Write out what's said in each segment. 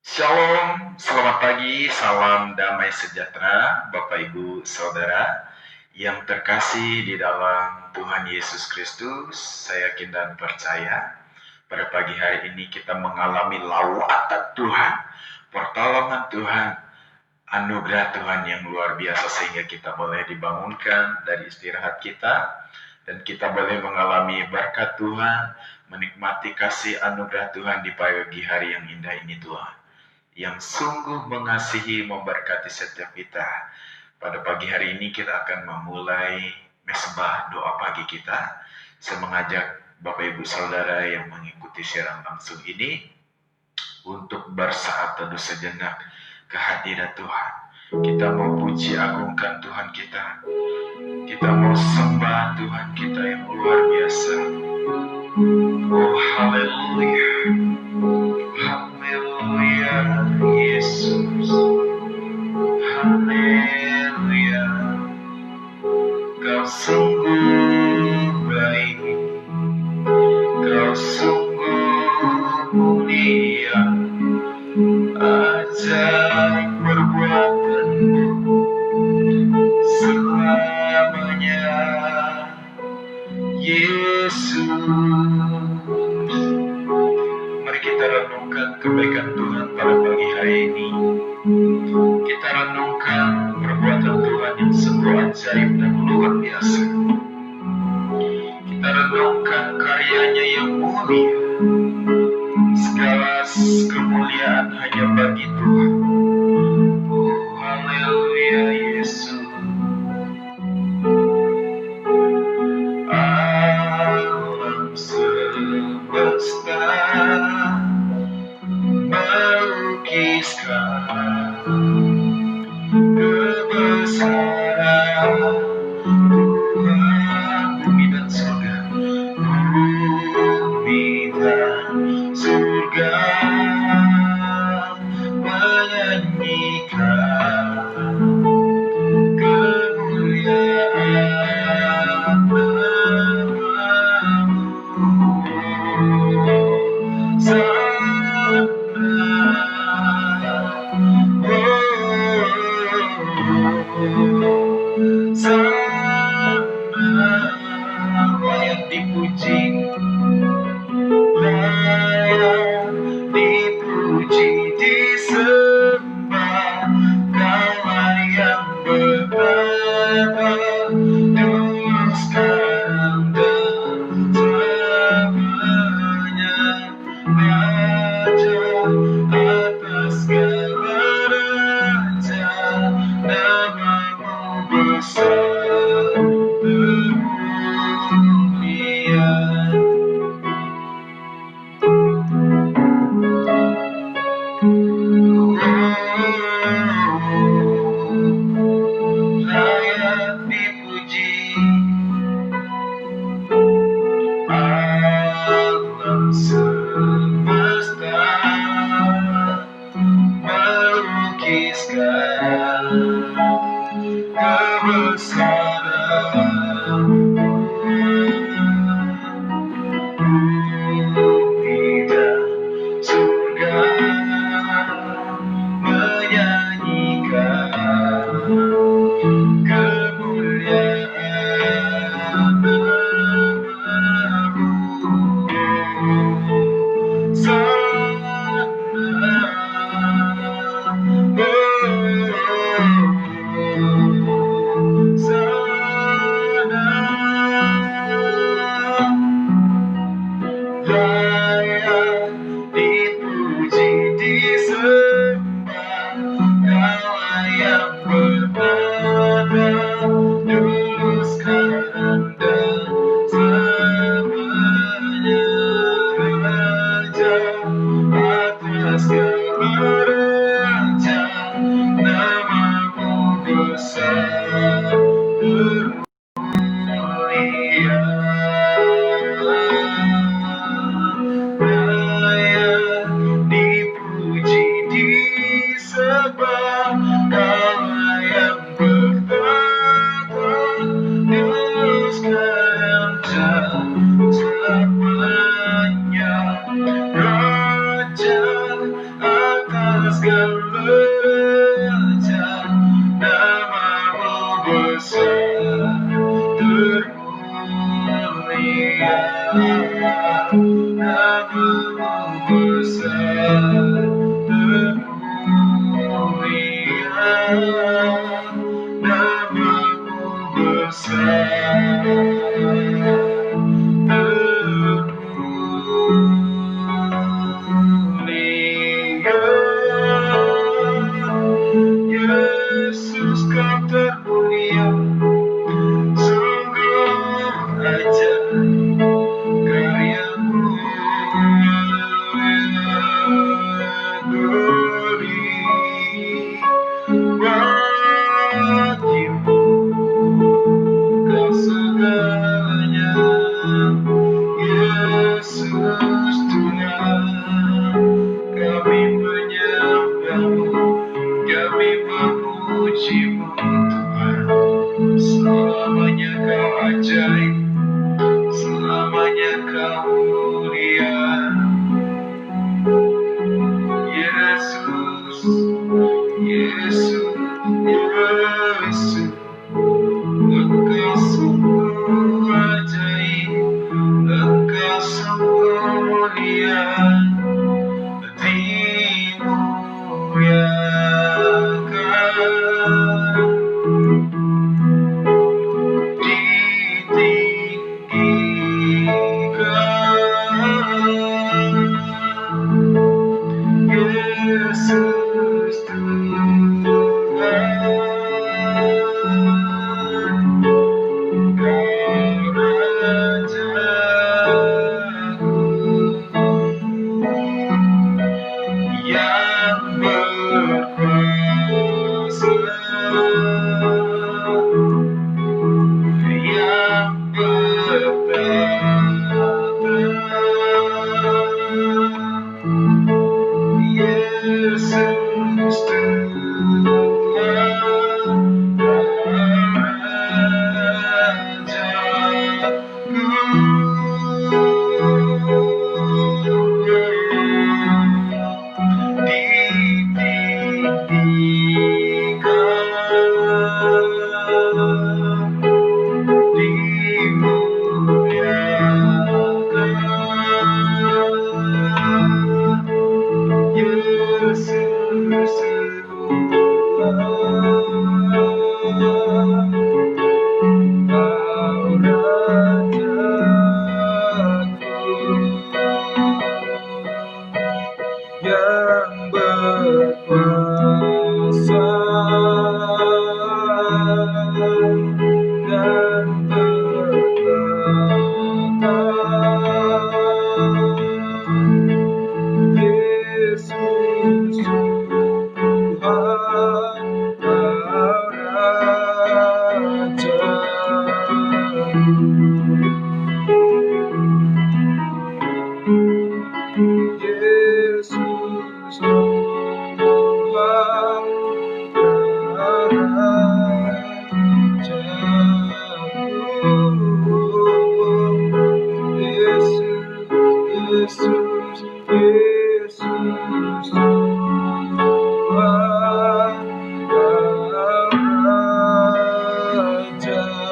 Shalom, selamat pagi, salam damai sejahtera, Bapak Ibu Saudara yang terkasih di dalam Tuhan Yesus Kristus. Saya yakin dan percaya pada pagi hari ini kita mengalami lawatan Tuhan, pertolongan Tuhan, anugerah Tuhan yang luar biasa sehingga kita boleh dibangunkan dari istirahat kita dan kita boleh mengalami berkat Tuhan, menikmati kasih anugerah Tuhan di pagi hari yang indah ini Tuhan, yang sungguh mengasihi memberkati setiap kita. Pada pagi hari ini kita akan memulai mesbah doa pagi kita. Saya mengajak Bapak Ibu Saudara yang mengikuti siaran langsung ini untuk bersaat teduh sejenak kehadiran Tuhan. Kita mau puji agungkan Tuhan kita. Kita mau sembah Tuhan kita yang luar biasa. Oh haleluya. Haleluya Yesus. Haleluya. Kau sungguh baik. Kau sungguh mulia. Ajaib perbuatanmu selamanya, Yesus. Mari kita renungkan kebaikan Tuhan pada pagi hari ini. Kita renungkan perbuatan Tuhan yang sungguh ajaib dan luar biasa. Kita renungkan karyanya yang mulia. Segala kemuliaan hanya bagi Tuhan. Oh haleluya Yesus. Alam semesta melukiskan kebesaran Tuhan. Bumi dan surga, bumi dan surga menyanyikan kemuliaan namamu. Layak dipuji, layak dipuji, disembah. Kaulah yang bertata dulu, sekarang dan selamanya. Raja atas segala raja, namamu besar kemuliaan. Yesus, Engkau sungguh ajaib, Engkau sungguh mulia, ditinggikan. Yesus Tuhan, Kau Rajaku yang berkuasa, yang bertata. Yesus Tuhan, yang berkuasa dan bertata. Yesus Tuhan, Kau Rajaku. Yesus Tuhan, Kau Rajaku. Yesus Tuhan, Kau Rajaku.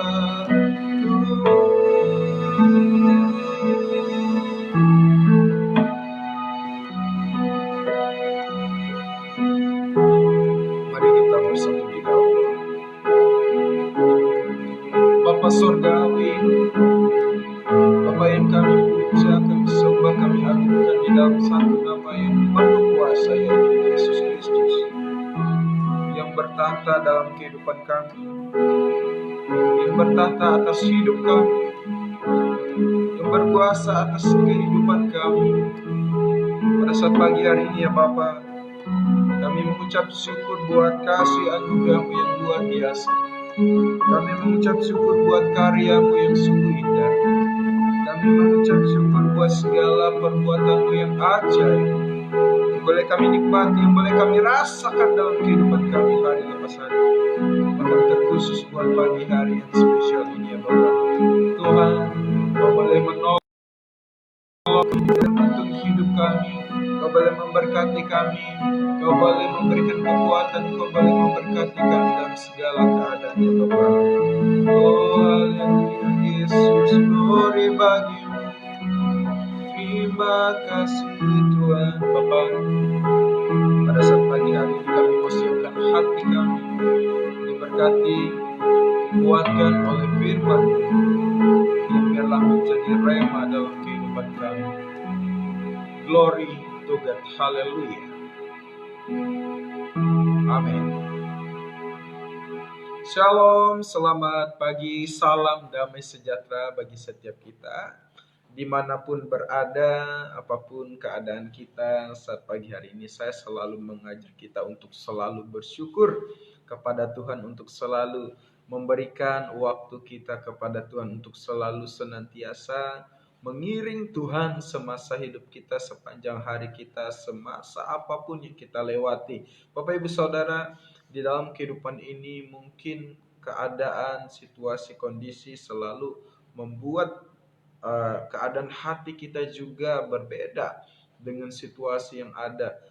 Mari kita bersatu di dalam doa. Bapa Surgawi, Bapa yang kami puja, kami sembah, kami agungkan di dalam satu nama yang penuh kuasa, yaitu Yesus Kristus, yang bertata dalam kehidupan kami, yang bertata atas hidup kami, yang berkuasa atas kehidupan kami. Pada saat pagi hari ini ya Bapa, kami mengucap syukur buat kasih anugerah-Mu yang luar biasa. Kami mengucap syukur buat karya-Mu yang sungguh indah. Kami mengucap syukur buat segala perbuatan-Mu yang ajaib, yang boleh kami nikmati, yang boleh kami rasakan dalam kehidupan kami hari lepas hari. Maka terkhusus buat pagi hari yang spesial ini ya Bapa. Tuhan, Kau boleh menolong menuntun hidup kami, Kau boleh memberkati kami, Kau boleh memberikan kekuatan, Kau boleh memberkati kami dalam segala keadaan ya Bapa. Oh haleluya, Yesus, glory bagi-Mu. Terima kasih Tuhan Bapa. Pada saat pagi hari ini kami persiapkan hati kami, diberkati, dikuatkan oleh firman yang biarlah menjadi rema dalam kehidupan kami. Glory to God, haleluya. Amin. Shalom, selamat pagi, salam damai sejahtera bagi setiap kita, dimanapun berada, apapun keadaan kita saat pagi hari ini. Saya selalu mengajak kita untuk selalu bersyukur kepada Tuhan, untuk selalu memberikan waktu kita kepada Tuhan, untuk selalu senantiasa mengiring Tuhan semasa hidup kita, sepanjang hari kita, semasa apapun yang kita lewati. Bapak Ibu Saudara, di dalam kehidupan ini mungkin keadaan, situasi, kondisi selalu membuat keadaan hati kita juga berbeda dengan situasi yang ada.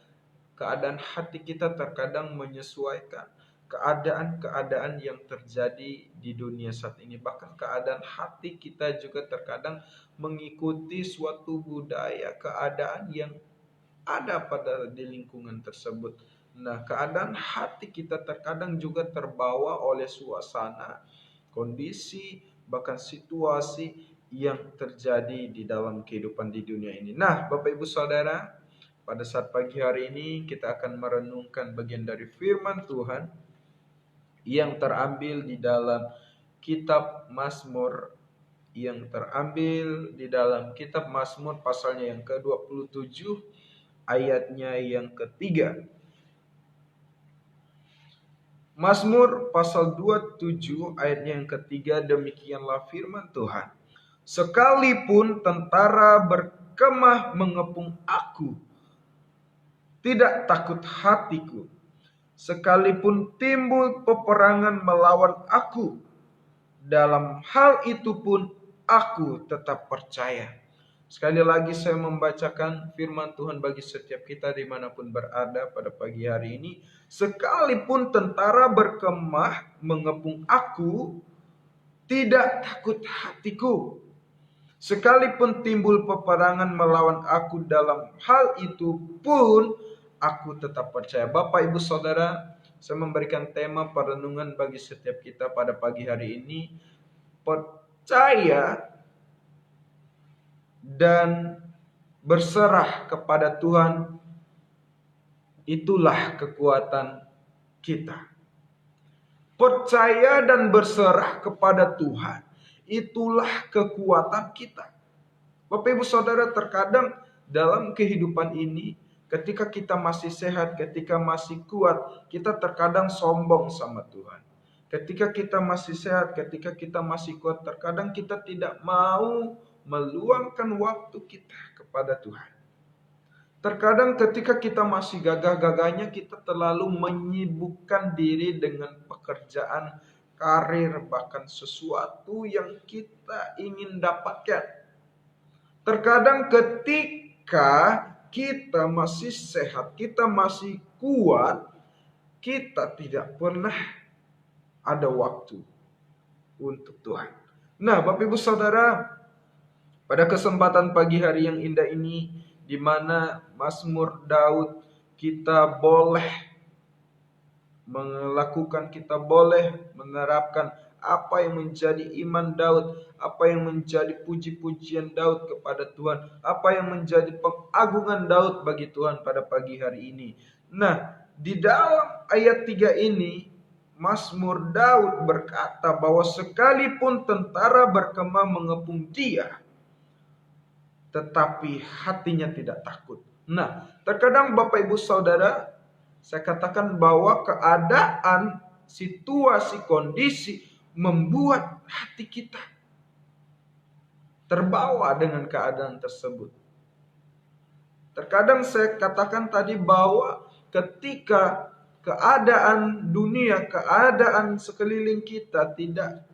keadaan hati kita terkadang menyesuaikan keadaan-keadaan yang terjadi di dunia saat ini. Bahkan keadaan hati kita juga terkadang mengikuti suatu budaya, keadaan yang ada pada di lingkungan tersebut. Nah, keadaan hati kita terkadang juga terbawa oleh suasana, kondisi, bahkan situasi yang terjadi di dalam kehidupan di dunia ini. Nah, Bapak Ibu Saudara, pada saat pagi hari ini kita akan merenungkan bagian dari firman Tuhan yang terambil di dalam kitab Mazmur, yang terambil di dalam kitab Mazmur pasalnya yang ke-27 ayatnya yang ketiga. Mazmur pasal 27 ayatnya yang ketiga, demikianlah firman Tuhan. Sekalipun tentara berkemah mengepung aku, tidak takut hatiku. Sekalipun timbul peperangan melawan aku, dalam hal itu pun aku tetap percaya. Sekali lagi saya membacakan firman Tuhan bagi setiap kita dimanapun berada pada pagi hari ini. Sekalipun tentara berkemah mengepung aku, tidak takut hatiku. Sekalipun timbul peperangan melawan aku, dalam hal itu pun aku tetap percaya. Bapak, Ibu, Saudara, saya memberikan tema perenungan bagi setiap kita pada pagi hari ini. Percaya dan berserah kepada Tuhan, itulah kekuatan kita. Percaya dan berserah kepada Tuhan, itulah kekuatan kita. Bapak Ibu Saudara, terkadang dalam kehidupan ini, ketika kita masih sehat, ketika masih kuat, kita terkadang sombong sama Tuhan. Ketika kita masih sehat, ketika kita masih kuat, terkadang kita tidak mau meluangkan waktu kita kepada Tuhan. Terkadang ketika kita masih gagah-gagahnya, kita terlalu menyibukkan diri dengan pekerjaan, karir, bahkan sesuatu yang kita ingin dapatkan. Terkadang ketika kita masih sehat, kita masih kuat, kita tidak pernah ada waktu untuk Tuhan. Nah, Bapak Ibu Saudara, pada kesempatan pagi hari yang indah ini, di mana Mazmur Daud, kita boleh melakukan, kita boleh menerapkan apa yang menjadi iman Daud, apa yang menjadi puji-pujian Daud kepada Tuhan, apa yang menjadi pengagungan Daud bagi Tuhan pada pagi hari ini. Nah, di dalam ayat 3 ini, Mazmur Daud berkata bahwa sekalipun tentara berkemah mengepung dia, tetapi hatinya tidak takut. Nah, terkadang Bapak Ibu Saudara, saya katakan bahwa keadaan, situasi, kondisi membuat hati kita terbawa dengan keadaan tersebut. Terkadang saya katakan tadi bahwa ketika keadaan dunia, keadaan sekeliling kita tidak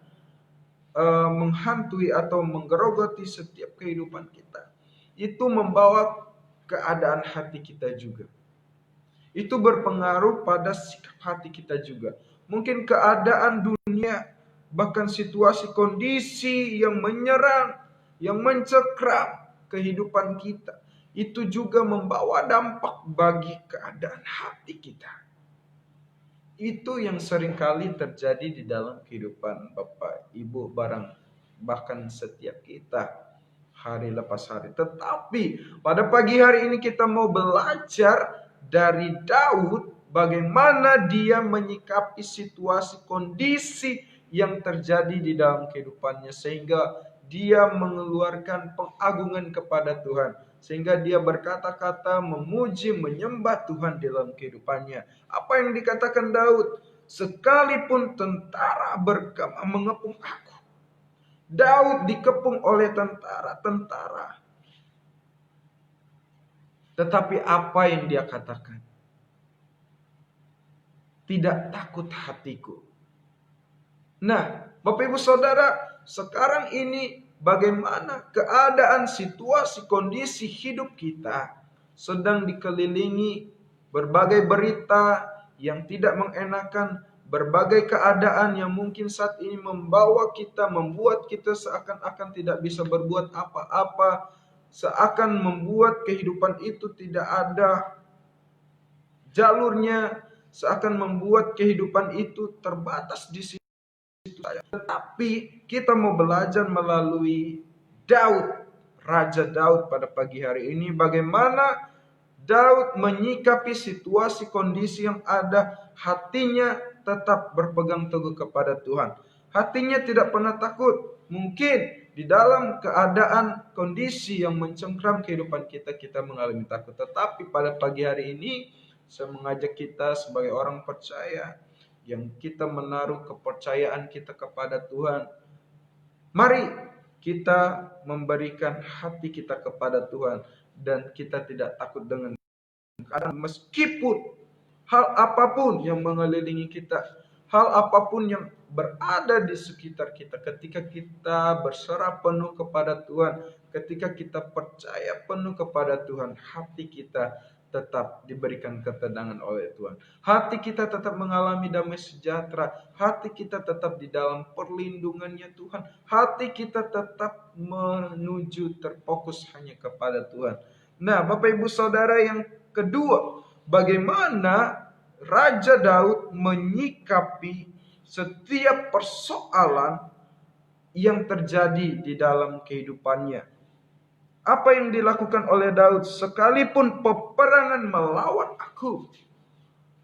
menghantui atau menggerogoti setiap kehidupan kita, itu membawa keadaan hati kita juga. Itu berpengaruh pada sikap hati kita juga. Mungkin keadaan dunia, bahkan situasi kondisi yang menyerang, yang mencekram kehidupan kita, itu juga membawa dampak bagi keadaan hati kita. Itu yang seringkali terjadi di dalam kehidupan Bapak, Ibu, bahkan setiap kita hari lepas hari. Tetapi pada pagi hari ini kita mau belajar dari Daud, bagaimana dia menyikapi situasi kondisi yang terjadi di dalam kehidupannya, sehingga dia mengeluarkan pengagungan kepada Tuhan, sehingga dia berkata-kata memuji, menyembah Tuhan dalam kehidupannya. Apa yang dikatakan Daud? Sekalipun tentara berkemah mengepung aku. Daud dikepung oleh tentara. Tetapi apa yang dia katakan? Tidak takut hatiku. Nah, Bapak Ibu Saudara, sekarang ini bagaimana keadaan, situasi, kondisi hidup kita sedang dikelilingi berbagai berita yang tidak mengenakan, berbagai keadaan yang mungkin saat ini membuat kita seakan-akan tidak bisa berbuat apa-apa, seakan membuat kehidupan itu tidak ada jalurnya, seakan membuat kehidupan itu terbatas di situ saja. Tetapi kita mau belajar melalui Daud, Raja Daud pada pagi hari ini, bagaimana Daud menyikapi situasi kondisi yang ada, hatinya tetap berpegang teguh kepada Tuhan. Hatinya tidak pernah takut. Mungkin di dalam keadaan kondisi yang mencengkram kehidupan kita, kita mengalami takut. Tetapi pada pagi hari ini, saya mengajak kita sebagai orang percaya, yang kita menaruh kepercayaan kita kepada Tuhan. Mari kita memberikan hati kita kepada Tuhan, dan kita tidak takut dengan karena meskipun hal apapun yang mengelilingi kita, hal apapun yang berada di sekitar kita, ketika kita berserah penuh kepada Tuhan, ketika kita percaya penuh kepada Tuhan, hati kita tetap diberikan ketenangan oleh Tuhan. Hati kita tetap mengalami damai sejahtera. Hati kita tetap di dalam perlindungannya Tuhan. Hati kita tetap menuju terfokus hanya kepada Tuhan. Nah, Bapak Ibu Saudara, yang kedua, bagaimana Raja Daud menyikapi setiap persoalan yang terjadi di dalam kehidupannya. Apa yang dilakukan oleh Daud? Sekalipun peperangan melawan aku,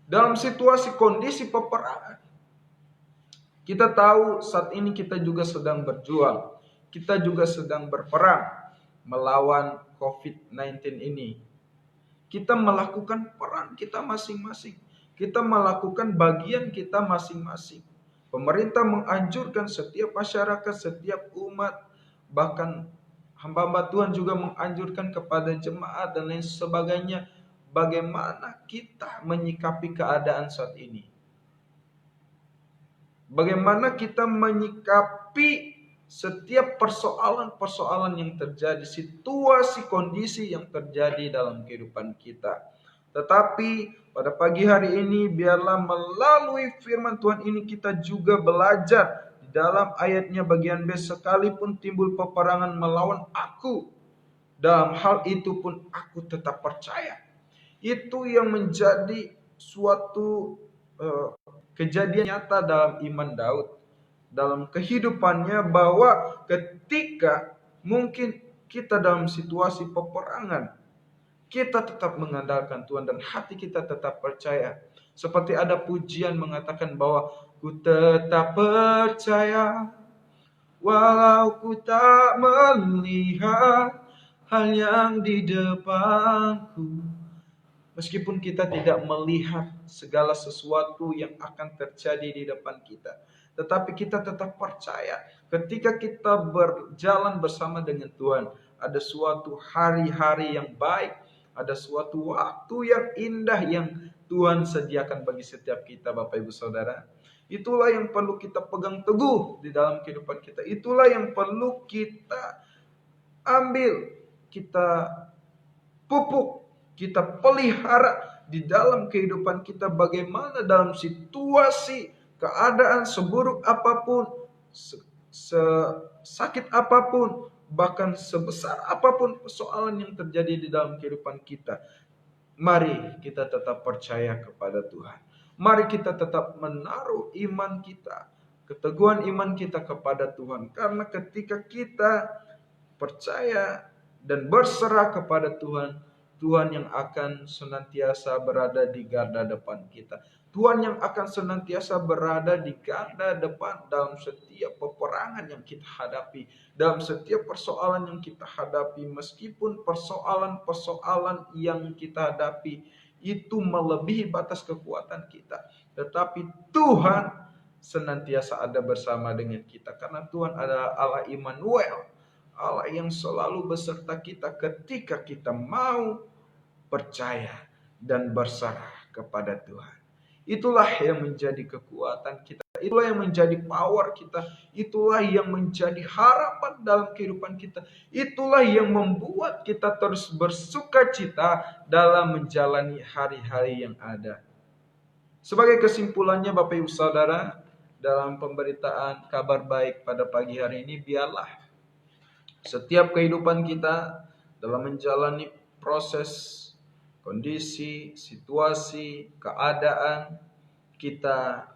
dalam situasi kondisi peperangan, kita tahu saat ini kita juga sedang berjuang, kita juga sedang berperang melawan COVID-19 ini. Kita melakukan peran kita masing-masing. Kita melakukan bagian kita masing-masing. Pemerintah menganjurkan setiap masyarakat, setiap umat, bahkan hamba-hamba Tuhan juga menganjurkan kepada jemaat dan lain sebagainya, bagaimana kita menyikapi keadaan saat ini. Bagaimana kita menyikapi setiap persoalan-persoalan yang terjadi, situasi kondisi yang terjadi dalam kehidupan kita. Tetapi pada pagi hari ini, biarlah melalui firman Tuhan ini kita juga belajar di dalam ayatnya bagian B, sekalipun timbul peperangan melawan aku, dalam hal itu pun aku tetap percaya. Itu yang menjadi suatu kejadian nyata dalam iman Daud, dalam kehidupannya, bahwa ketika mungkin kita dalam situasi peperangan, kita tetap mengandalkan Tuhan dan hati kita tetap percaya. Seperti ada pujian mengatakan bahwa ku tetap percaya walau ku tak melihat hal yang di depanku. Meskipun kita tidak melihat segala sesuatu yang akan terjadi di depan kita, tetapi kita tetap percaya ketika kita berjalan bersama dengan Tuhan, ada suatu hari-hari yang baik, ada suatu waktu yang indah yang Tuhan sediakan bagi setiap kita, Bapak Ibu Saudara. Itulah yang perlu kita pegang teguh di dalam kehidupan kita. Itulah yang perlu kita ambil, kita pupuk, kita pelihara di dalam kehidupan kita. Bagaimana dalam situasi keadaan seburuk apapun, sakit apapun, bahkan sebesar apapun persoalan yang terjadi di dalam kehidupan kita, mari kita tetap percaya kepada Tuhan. Mari kita tetap menaruh iman kita, keteguhan iman kita kepada Tuhan. Karena ketika kita percaya dan berserah kepada Tuhan, Tuhan yang akan senantiasa berada di garda depan kita. Tuhan yang akan senantiasa berada di garda depan dalam setiap peperangan yang kita hadapi, dalam setiap persoalan yang kita hadapi. Meskipun persoalan-persoalan yang kita hadapi itu melebihi batas kekuatan kita, tetapi Tuhan senantiasa ada bersama dengan kita. Karena Tuhan adalah Allah Immanuel, Allah yang selalu beserta kita ketika kita mau percaya dan berserah kepada Tuhan. Itulah yang menjadi kekuatan kita Itulah yang menjadi power kita. Itulah yang menjadi harapan dalam kehidupan kita. Itulah yang membuat kita terus bersuka cita dalam menjalani hari-hari yang ada. Sebagai kesimpulannya Bapak Ibu Saudara, dalam pemberitaan kabar baik pada pagi hari ini, biarlah setiap kehidupan kita dalam menjalani proses, kondisi, situasi, keadaan, kita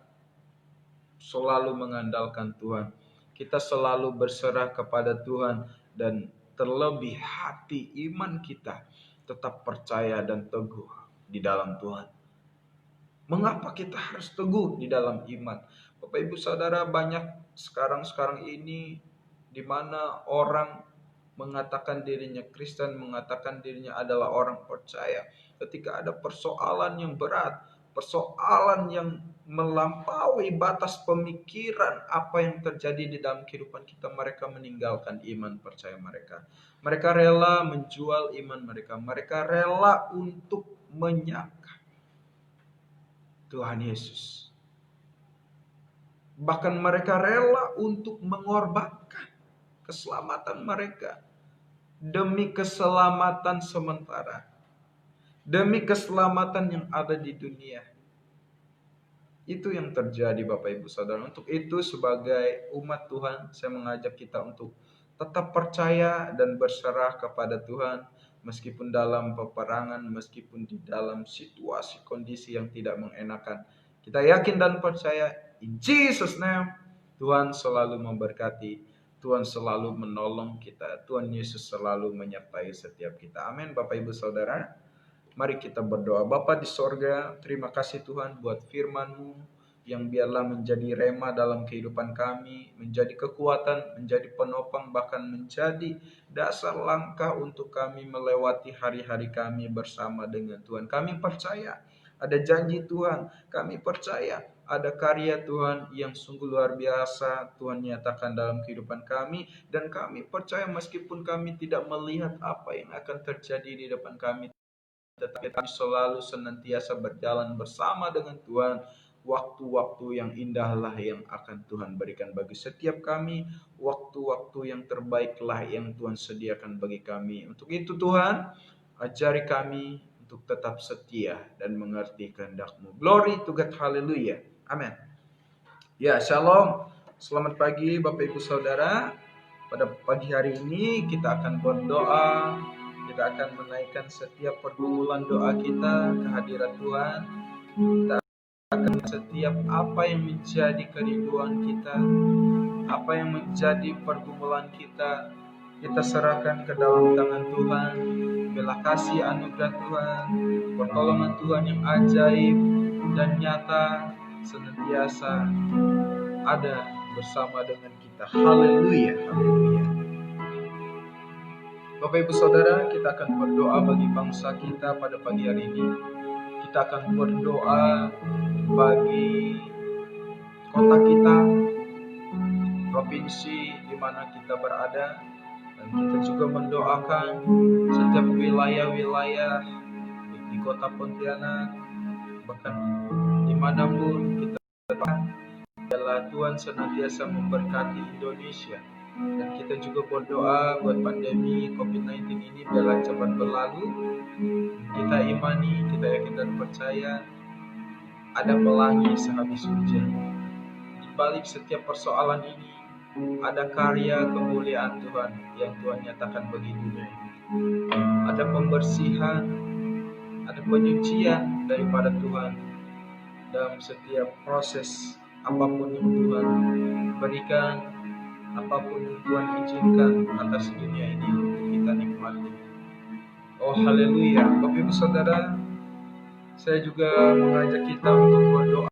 selalu mengandalkan Tuhan. Kita selalu berserah kepada Tuhan, dan terlebih hati iman kita tetap percaya dan teguh di dalam Tuhan. Mengapa kita harus teguh di dalam iman? Bapak Ibu Saudara, banyak sekarang ini di mana orang mengatakan dirinya Kristen, mengatakan dirinya adalah orang percaya. Ketika ada persoalan yang berat, persoalan yang melampaui batas pemikiran apa yang terjadi di dalam kehidupan kita, mereka meninggalkan iman percaya mereka. Mereka rela menjual iman mereka. Mereka rela untuk menyangka Tuhan Yesus. Bahkan mereka rela untuk mengorbankan keselamatan mereka demi keselamatan sementara, demi keselamatan yang ada di dunia. Itu yang terjadi Bapak Ibu Saudara. Untuk itu sebagai umat Tuhan, saya mengajak kita untuk tetap percaya dan berserah kepada Tuhan, meskipun dalam peperangan, meskipun di dalam situasi kondisi yang tidak mengenakan. Kita yakin dan percaya, in Jesus name, Tuhan selalu memberkati, Tuhan selalu menolong kita, Tuhan Yesus selalu menyertai setiap kita. Amin Bapak Ibu Saudara. Mari kita berdoa. Bapa di sorga, terima kasih Tuhan buat firman-Mu yang biarlah menjadi rema dalam kehidupan kami, menjadi kekuatan, menjadi penopang, bahkan menjadi dasar langkah untuk kami melewati hari-hari kami bersama dengan Tuhan. Kami percaya ada janji Tuhan, kami percaya ada karya Tuhan yang sungguh luar biasa Tuhan nyatakan dalam kehidupan kami, dan kami percaya meskipun kami tidak melihat apa yang akan terjadi di depan kami, tetapi kami selalu senantiasa berjalan bersama dengan Tuhan. Waktu-waktu yang indahlah yang akan Tuhan berikan bagi setiap kami. Waktu-waktu yang terbaiklah yang Tuhan sediakan bagi kami. Untuk itu Tuhan, ajari kami untuk tetap setia dan mengerti kehendak-Mu. Glory to God, haleluya. Amin. Ya, shalom. Selamat pagi Bapak Ibu Saudara. Pada pagi hari ini kita akan berdoa. Kita akan menaikkan setiap pergumulan doa kita ke hadirat Tuhan. Kita akan setiap apa yang menjadi kerinduan kita, apa yang menjadi pergumulan kita, kita serahkan ke dalam tangan Tuhan. Belah kasih anugerah Tuhan, pertolongan Tuhan yang ajaib dan nyata senantiasa ada bersama dengan kita. Haleluya, haleluya. Bapak Ibu Saudara, kita akan berdoa bagi bangsa kita pada pagi hari ini. Kita akan berdoa bagi kota kita, provinsi di mana kita berada, dan kita juga mendoakan setiap wilayah-wilayah di kota Pontianak, bahkan dimanapun kita berada. Biarlah Tuhan senantiasa memberkati Indonesia. Dan kita juga berdoa buat pandemi COVID-19 ini biarlah cepat berlalu. Kita imani, kita yakin dan percaya ada pelangi sehabis hujan. Di balik setiap persoalan ini ada karya kemuliaan Tuhan yang Tuhan nyatakan bagi dunia ini. Ada pembersihan, ada penyucian daripada Tuhan dalam setiap proses apapun yang Tuhan berikan, apapun yang Tuhan izinkan atas dunia ini untuk kita nikmati. Oh haleluya. Bapak Ibu Saudara, saya juga mengajak kita untuk berdoa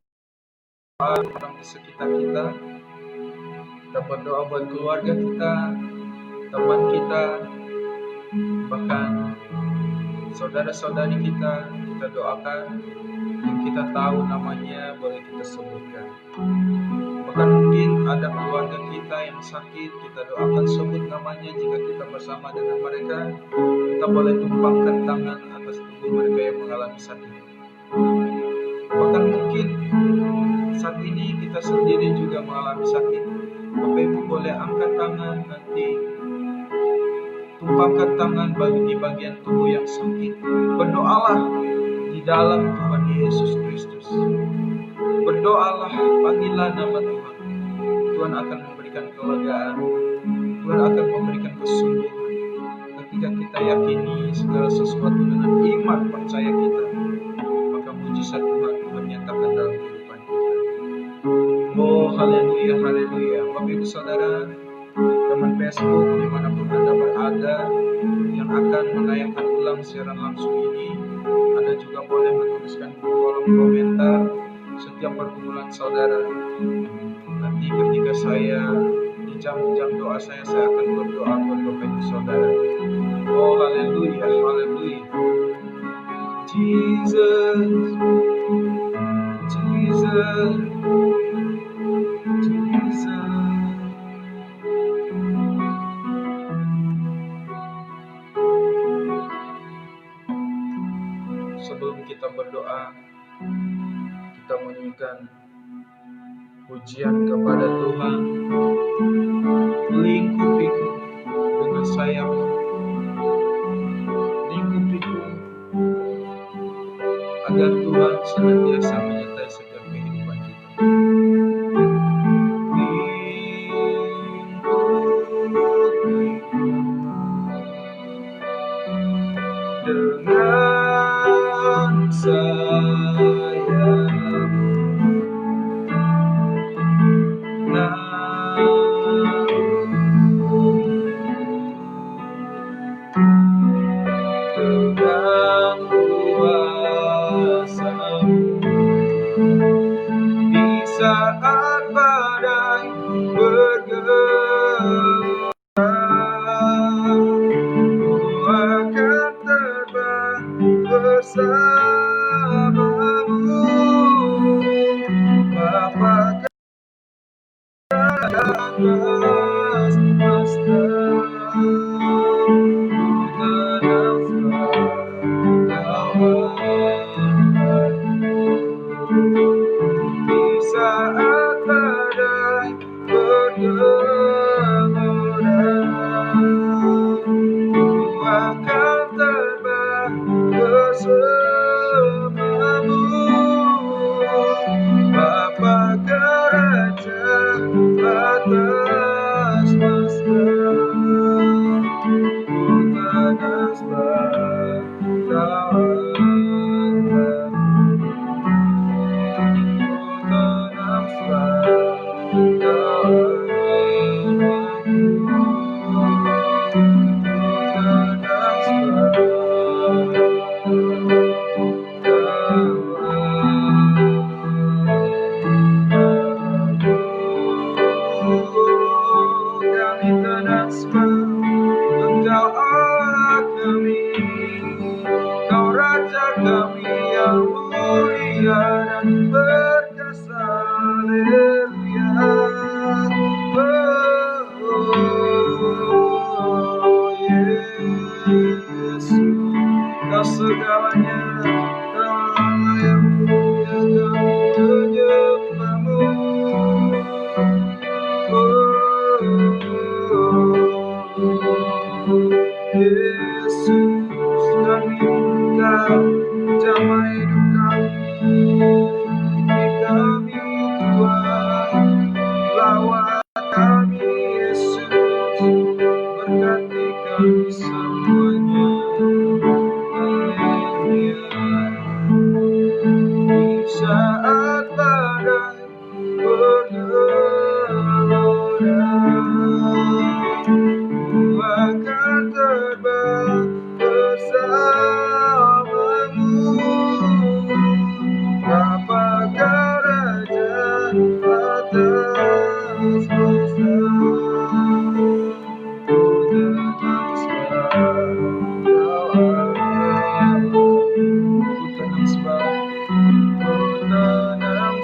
orang di sekitar kita. Kita berdoa buat keluarga kita, teman kita, bahkan saudara-saudari kita doakan. Yang kita tahu namanya boleh kita sebutkan. Bahkan mungkin ada keluarga kita yang sakit, kita doakan sebut namanya. Jika kita bersama dengan mereka, kita boleh tumpangkan tangan atas tubuh mereka yang mengalami sakit. Bahkan mungkin saat ini kita sendiri juga mengalami sakit, Bapak Ibu boleh angkat tangan nanti, tumpangkan tangan di bagian tubuh yang sakit. Berdoalah di dalam Tuhan Yesus Kristus. Berdoalah, panggillah nama Tuhan. Tuhan akan memberikan kelegaan. Tuhan akan memberikan kesembuhan. Ketika kita yakini segala sesuatu dengan iman percaya kita, maka mujizat Tuhan nyatakan dalam kehidupan kita. Oh, haleluya, haleluya. Bapak Ibu Saudara, teman Facebook dimanapun Anda berada yang akan menayangkan ulang siaran langsung ini, Anda juga boleh menuliskan di kolom komentar setiap pergumulan saudara. Nanti ketika saya di jam-jam doa saya akan berdoa buat Bapak Ibu Saudara. Oh, haleluya, haleluya. Jesus, Jesus, Jesus. Sebelum kita berdoa, kita menyanyikan pujian kepada Tuhan. Lingkupiku dengan sayapmu, lingkupiku agar Tuhan senantiasa menyertai setiap kehidupan kita. Dengan sayapmu, dengan kuasa-Mu, di saat badai bergelora, Ku akan terbang bersama-Mu, Bapa atas semesta. Di saat badai bergelora, Ku akan terbang bersama-Mu, Bapa kerajaan atas semesta. Ku tanah sebab Kau kami yang mulia dan berkasa. Haleluya. Oh, Yesus, Kau segalanya, Kau Allah yang mulia, kami menyembah-Mu. Yesus, kami Kau jamah hidup kami, Tuhan, lawat kami Yesus, berkati kami semuanya. Haleluya. Di saat badai bergelora, Ku akan terbang bersama-Mu, Bapa kerajaan atas semesta. Ku tenang sebab Kau Allah. Ku tenang sebab, ku tenang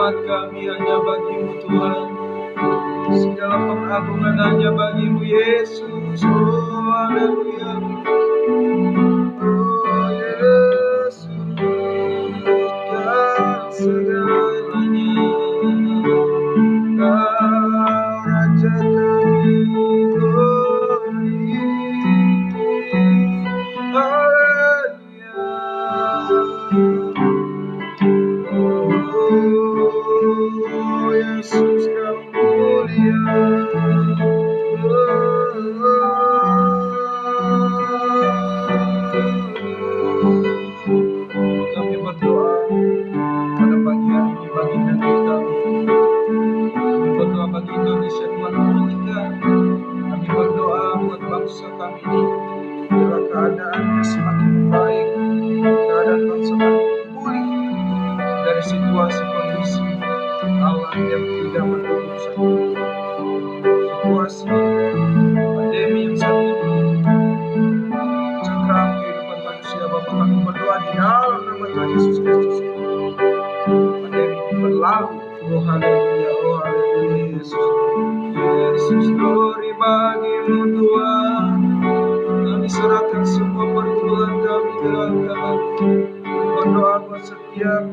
hormat kami hanya bagi-Mu Tuhan. Segala pengagungan hanya bagi-Mu Yesus. Oh haleluya. Oh Yesus, Kau segalanya. Kau Raja kami, glory. Haleluya. Oh Yesus, Kau mulia. Kami berdoa pada pagi hari ini bagi negeri kami. Kami berdoa bagi Indonesia, Tuhan pulihkan. Kami berdoa buat bangsa kami ini, biarlah keadaannya semakin baik, keadaan bangsa kami pulih dari situasi kondisi alam yang tidak mendukung saat ini. Situasi pandemi yang saat ini cengkram kehidupan manusia. Bapa, kami berdoa di dalam nama Tuhan Yesus Kristus, pandemi ini berlalu. Oh haleluya, oh haleluya Yesus. Yesus, glory bagi-Mu Tuhan. Kami serahkan semua pergumulan kami dalam tangan. Berdoa buat setiap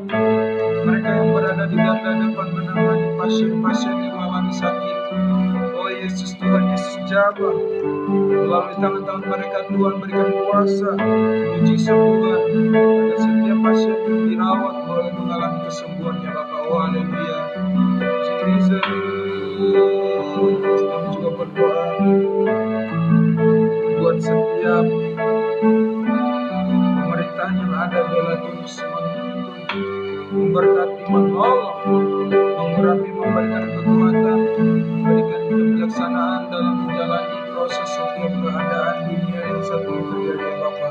mereka yang berada di garda depan menangani pasien-pasien yang mengalami sakit. Oh Yesus, Tuhan Yesus, jaga melalui tangan-tangan mereka. Tuhan berikan kuasa, uji sembuhan agar setiap pasien yang dirawat boleh mengalami kesembuhannya Bapa. Oh haleluya, Jesus. Kami juga berdoa buat setiap pemerintahan yang ada, biarlah Tuhan Yesus menuntun, memberkati, menolong, mengurapi, memberikan kekuatan, memberikan kebijaksanaan dalam menjalani proses setiap keadaan dunia yang saat ini terjadi ya Bapa.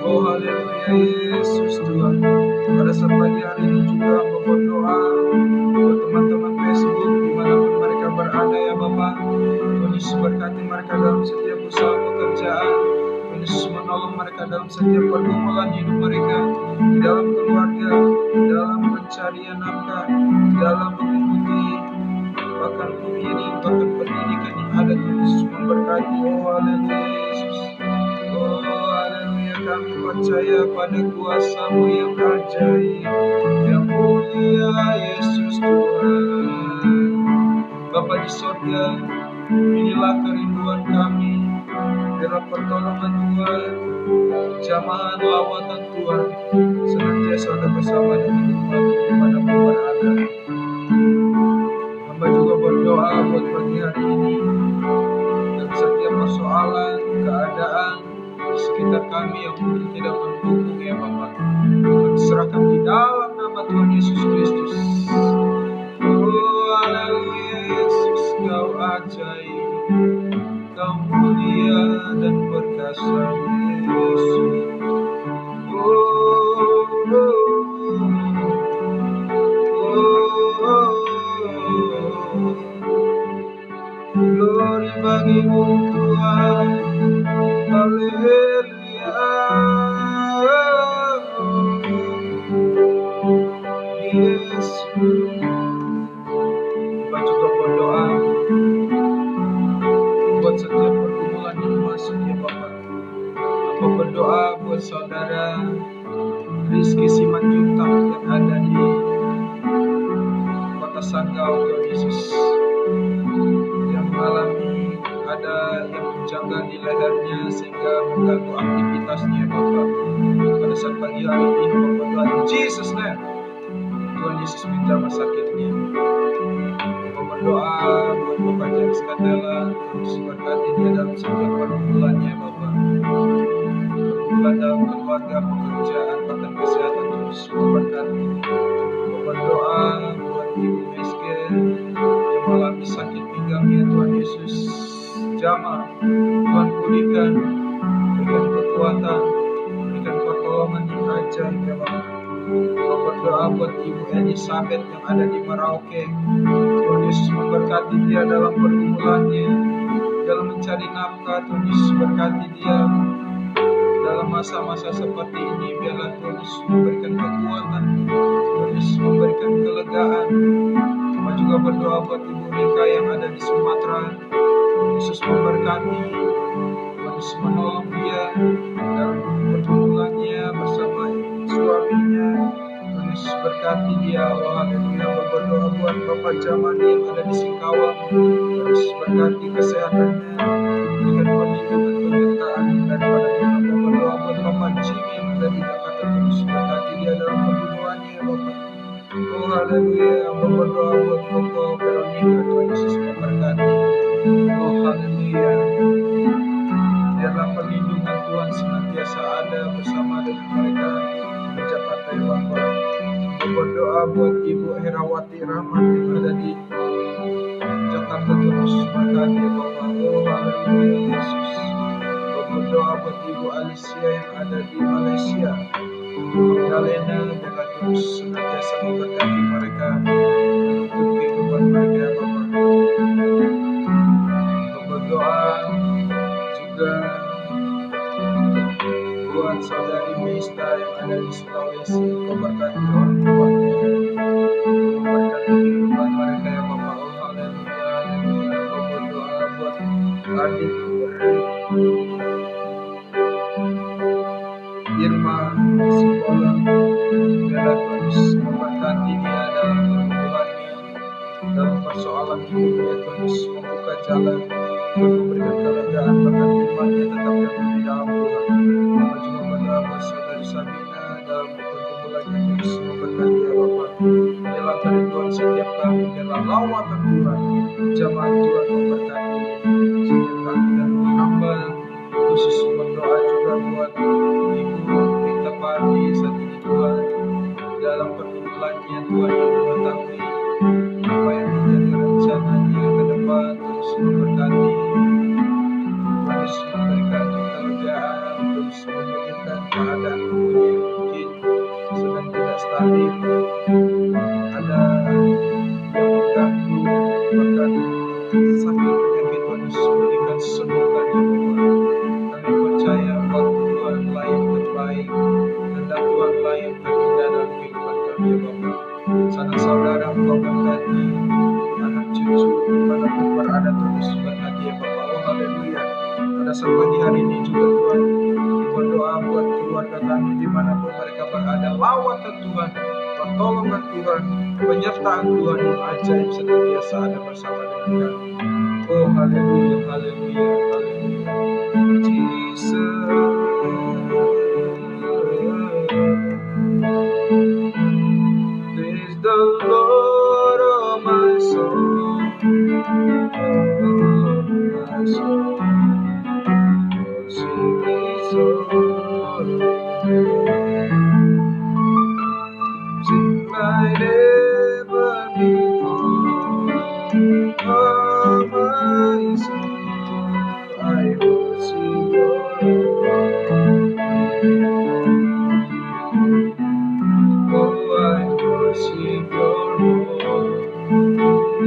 Oh haleluya Yesus Tuhan. Pada saat pagi hari ini juga hamba berdoa buat teman-teman Facebook dimanapun mereka berada ya Bapa. Tuhan Yesus berkati mereka dalam setiap usaha pekerjaan. Tuhan Yesus menolong mereka dalam setiap pergumulan hidup mereka, di dalam keluarga, di dalam pencarian nafkah, di dalam mengikuti bahkan ini, bahkan pendidikan yang ada. Tuhan Yesus memberkati. Oh haleluya Yesus. Oh haleluya, kami percaya pada kuasa-Mu yang ajaib, yang mulia Yesus Tuhan. Bapa di sorga, inilah kerinduan kami. Biarlah pertolongan Tuhan, jamahan lawatan Tuhan senantiasa ada bersama dengan umat dimanapun berada. Hamba juga berdoa buat pagi hari ini, dan setiap persoalan, keadaan di sekitar kami yang mungkin tidak mendukung ya Bapak, kami serahkan di dalam nama Tuhan Yesus Kristus. Oh haleluya Yesus, Kau ajaib, Kau mulia dan perkasa Yesus. Glory bagi-Mu Tuhan. Haleluya. Yesus. Kita juga berdoa buat setiap pergumulan yang masuk ya Bapak. Aku berdoa buat saudara Rizky Simanjuntak yang ada di Kota Sanggau, Tuhan Yesus, yang mengalami ada yang menjanggal di lehernya sehingga mengganggu aktivitasnya Bapak. Pada saat pagi hari ini Bapak berdoa in Jesus name, Tuhan Yesus menjamah sakitnya. Bapak berdoa buat Bapak James Candela, Tuhan Yesus berkati dia dalam setiap pergumulannya Bapak. Pergumulan dalam keluarga, pekerjaan, bahkan kesehatan, Tuhan Yesus memberkati. Bapak berdoa buat Ibu Meske yang mengalami sakit pinggangnya, Tuhan Yesus jamah, Tuhan pulihkan, berikan kekuatan, berikan pertolongan yang ajaib ya Bapak. Bapak berdoa buat Ibu Elizabeth yang ada di Merauke, Tuhan Yesus memberkati dia dalam pergumulannya, dalam mencari nafkah. Tuhan Yesus berkati dia dalam masa-masa seperti ini. Biarlah Tuhan Yesus memberikan kekuatan, Tuhan Yesus memberikan kelegaan, berdoa buat Ibu Rika yang ada di Sumatera. Tuhan Yesus memberkati, Tuhan Yesus menolong dia dalam pergumulannya bersama suaminya. Tuhan Yesus berkati dia. Oh haleluya. Berdoa buat Bapak Jamani yang ada di Singkawang. Tuhan Yesus berkati kesehatannya, berikan perlindungan penyertaan daripada Tuhan. Berdoa buat Bapak Jimmy yang ada di Jakarta. Tuhan Yesus berkati dia dalam pergumulannya ya Bapak. Oh haleluya. Berdoa buat Bapak Veronica. Tuhan Yesus memberkati. Oh haleluya. Biarlah perlindungan Tuhan senantiasa ada bersama dengan mereka di Jakarta ya Bapak. Berdoa buat Ibu Herawati Rahmat yang ada di Jakarta. Tuhan Yesus berkati ya Bapak. Oh haleluya Yesus. Berdoa buat Ibu Alicia yang ada di Malaysia, Ibu Magdalena, biarlah Tuhan Yesus senantiasa memberkati mereka, menuntun kehidupan mereka ya Bapak. Berdoa juga buat saudari Mista yang ada di Sulawesi. Kau berkati orang tuanya, memberkati kehidupan mereka ya Bapak. Oh haleluya, haleluya. Kau berdoa buat adik Irma Simbolon, biarlah Tuhan Yesus memberkati dia dalam pergumulannya, dalam persoalan hidupnya. Tuhan Yesus membuka jalan, Tuhan memberikan kelegaan, bahkan imannya tetap teguh di dalam Tuhan. Mama juga berdoa buat saudari Sabina dalam pergumulannya. Tuhan Yesus memberkati ya Bapak. Biarlah kerinduan setiap kami, biarlah lawatan Tuhan, jamaah Tuhan memberkati setiap kami dan hamba. Khusus berdoa juga buat Ibu Rita Padi saat ini Tuhan, dalam pergumulannya Tuhan yang mengetahui apa yang menjadi rencananya ke depan. Tuhan Yesus memberkati, Tuhan Yesus memberikan kelegaan, Tuhan Yesus memulihkan keadaan tubuhnya yang mungkin sedang tidak stabil, ada yang mengganggu, bahkan sakit penyakit. Tuhan Yesus berikan sembuhkan ya Bapak. Kami percaya waktu Tuhanlah yang terbaik, kehendak Tuhanlah yang terindah dalam kehidupan kami ya Bapak. Sanak saudara Engkau berkati, anak cucu dimanapun berada. Tuhan Yesus berkati ya Bapak. Oh haleluya. Pada saat pagi hari ini juga Tuhan, berdoa buat keluarga kami dimanapun mereka berada. Lawatan Tuhan, pertolongan Tuhan, penyertaan Tuhan yang ajaib senantiasa ada bersama dengan kami. Oh haleluya, haleluya, haleluya. Jesus, praise the Lord, oh my soul, oh my soul, worship His holy name. Sing like never before, oh my soul, I worship Your holy name. Oh, I worship Your holy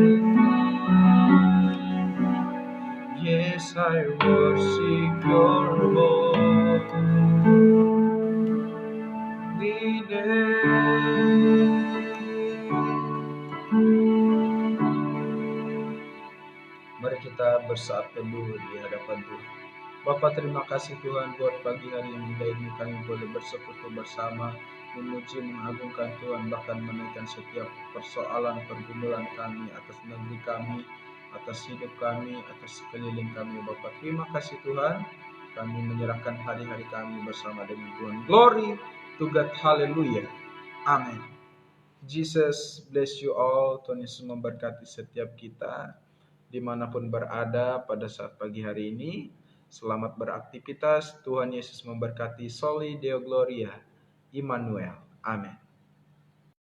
name. Yes, I worship Your holy name. Mari kita bersaat teduh di hadapan Tuhan. Bapa, terima kasih Tuhan buat pagi hari yang indah ini. Kami boleh bersekutu bersama, memuji, mengagungkan Tuhan, bahkan menaikkan setiap persoalan, pergumulan kami, atas negeri kami, atas hidup kami, atas sekeliling kami. Bapa, terima kasih Tuhan. Kami menyerahkan hari-hari kami bersama dengan Tuhan. Glory to God, haleluya, amin. Jesus bless you all. Tuhan Yesus memberkati setiap kita dimanapun berada pada saat pagi hari ini. Selamat beraktivitas. Tuhan Yesus memberkati. Soli Deo Gloria. Immanuel. Amin.